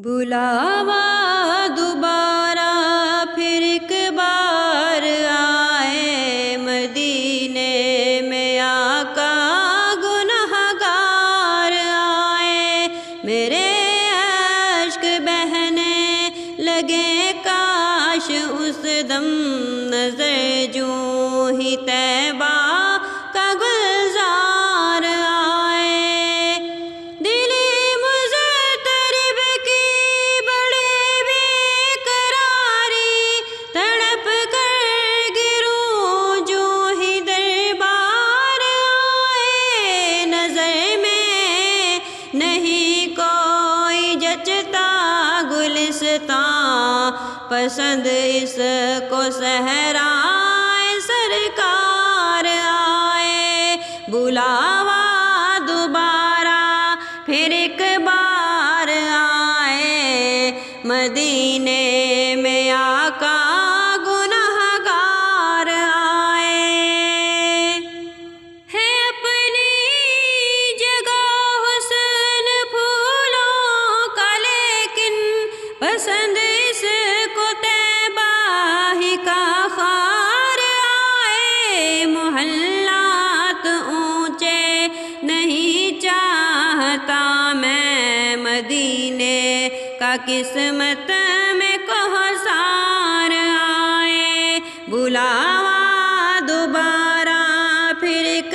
بلاوا دوبارہ پھر ایک بار آئے مدینے میں آقا گنہگار آئے، میرے اشک بہنے لگے کاش اس دم نظر جوں ہی طیبہ کا گلزار آئے، دلی مضطرب کی بڑی بے قراری تڑپ کر گروں جو ہی دربار آئے، نظر میں نہیں کوئی جچتا گلستان پسند اس کو صحرائے سرکار آئے، بلاوا دوبارہ پھر ایک بار آئے مدینے میں آقا گنہگار آئے، ہے اپنی جگہ حسن پھولوں کا لیکن پسند اس کو طیبہ ہی کا خار آئے، محلات اونچے نہیں چاہتا میں مدینے کا قسمت میں کوثر آئے، بلاوا دوبارہ پھر ایک